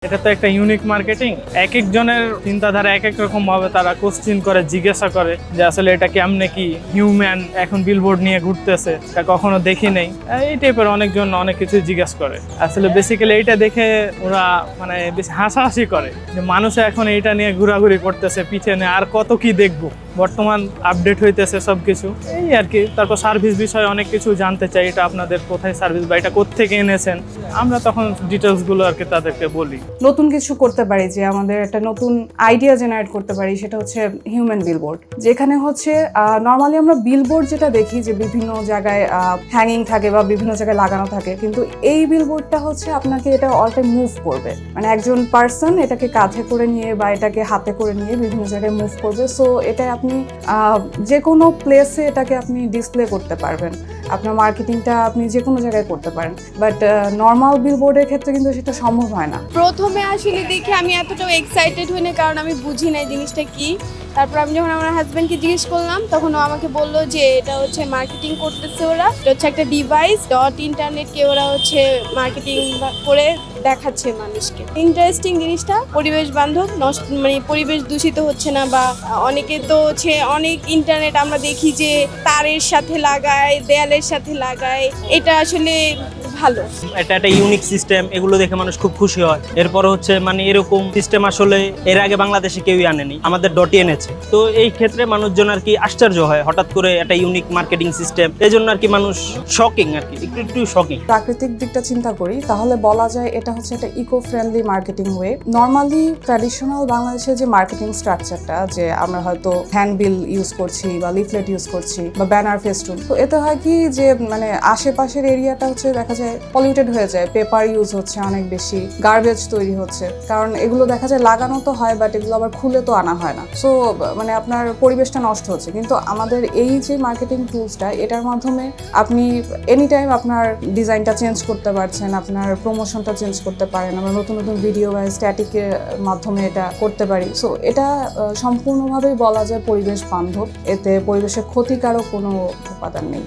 এটা তো একটা ইউনিক মার্কেটিং। এক একজনের চিন্তাধারা এক এক রকম ভাবে তারা কোশ্চেন করে, জিজ্ঞাসা করে যে আসলে এটা কেমনে কি হিউম্যান এখন বিলবোর্ড নিয়ে ঘুরতেছে, এটা কখনো দেখি নাই, এই টাইপের অনেকজন অনেক কিছু জিজ্ঞাসা করে। আসলে বেসিক্যালি এইটা দেখে ওরা মানে বেশি হাসাহাসি করে যে মানুষ এখন এইটা নিয়ে ঘোরাঘুরি করতেছে, পিছনে আর কত কি দেখবো, বর্তমান আপডেট হইতেছে সবকিছু, এই আর কি। তারপর সার্ভিস বিষয়ে অনেক কিছু জানতে চাই, এটা আপনাদের কোথায় সার্ভিস বা এটা কোত্থেকে এনেছেন, আমরা তখন ডিটেলস গুলো আর কি তাদেরকে বলি। নতুন কিছু করতে পারি, যে আমাদের একটা নতুন আইডিয়া জেনারেট করতে পারি, সেটা হচ্ছে হিউম্যান বিলবোর্ড। যেখানে হচ্ছে নর্মালি আমরা বিলবোর্ড যেটা দেখি যে বিভিন্ন জায়গায় হ্যাঙ্গিং থাকে বা বিভিন্ন জায়গায় লাগানো থাকে, কিন্তু এই বিলবোর্ডটা হচ্ছে আপনাকে এটা অল টাইম মুভ করবে, মানে একজন পার্সন এটাকে কাঁধে করে নিয়ে বা এটাকে হাতে করে নিয়ে বিভিন্ন জায়গায় মুভ করবে। সো এটা আপনি যে কোনো প্লেসে এটাকে আপনি ডিসপ্লে করতে পারবেন, আপনার মার্কেটিংটা আপনি যে কোনো জায়গায় করতে পারেন। বাট নর্মাল বিলবোর্ডের ক্ষেত্রে কিন্তু সেটা সম্ভব হয় না। প্রথমে আসলে দেখে আমি এতটাও এক্সাইটেড হই না, কারণ আমি বুঝি না জিনিসটা কি। তারপর আমি যখন আমার হাজব্যান্ডকে জিজ্ঞেস করলাম, তখন ও আমাকে বললো যে এটা হচ্ছে মার্কেটিং করতেছে ওরা, এটা হচ্ছে একটা ডিভাইস ইন্টারনেটকে ওরা হচ্ছে মার্কেটিং করে দেখাচ্ছে মানুষকে। ইন্টারেস্টিং জিনিসটা, পরিবেশ বান্ধব, নষ্ট মানে পরিবেশ দূষিত হচ্ছে না। বা অনেকে তো হচ্ছে অনেক ইন্টারনেট আমরা দেখি যে তারের সাথে লাগায়, দেয়ালের সাথে লাগায়, এটা আসলে ভালো। এটা একটা ইউনিক সিস্টেম, এগুলো দেখে মানুষ খুব খুশি হয়। এরপর হচ্ছে মানে এরকম সিস্টেম আসলে এর আগে বাংলাদেশে কেউই আনেনি, আমাদের ডটি এনেছে। তো এই ক্ষেত্রে মানুষজন আর কি আশ্চর্য হয়, হঠাৎ করে একটা ইউনিক মার্কেটিং সিস্টেম, এই জন্য আর কি মানুষ শকিং, আর কি একটু শকিং। প্রাকৃতিক দিকটা চিন্তা করি তাহলে বলা যায় এটা হচ্ছে একটা eco friendly marketing way. Normally traditional বাংলাদেশের যে মার্কেটিং স্ট্রাকচারটা, যে আমরা হয়তো হ্যান্ডবিল ইউজ করছি বা লিফলেট ইউজ করছি বা ব্যানার ফেস্টুন, তো এতে হয় কি যে মানে আশেপাশের এরিয়াটা হচ্ছে দেখা যায় পলিউটেড হয়ে যায়, পেপার ইউজ হচ্ছে অনেক বেশি, গার্বেজ তৈরি হচ্ছে, কারণ এগুলো দেখা যায় লাগানো তো হয় বাট এগুলো আবার খুলে তো আনা হয় না। সো মানে আপনার পরিবেশটা নষ্ট হচ্ছে। কিন্তু আমাদের এই যে মার্কেটিং টুলসটা, এটার মাধ্যমে আপনি এনি টাইম আপনার ডিজাইনটা চেঞ্জ করতে পারছেন, আপনার প্রমোশনটা চেঞ্জ করতে পারেন, আমরা নতুন নতুন ভিডিও বা স্ট্যাটিকের মাধ্যমে এটা করতে পারি। সো এটা সম্পূর্ণভাবেই বলা যায় পরিবেশ বান্ধব, এতে পরিবেশের ক্ষতিকারক কোনো উপাদান নেই।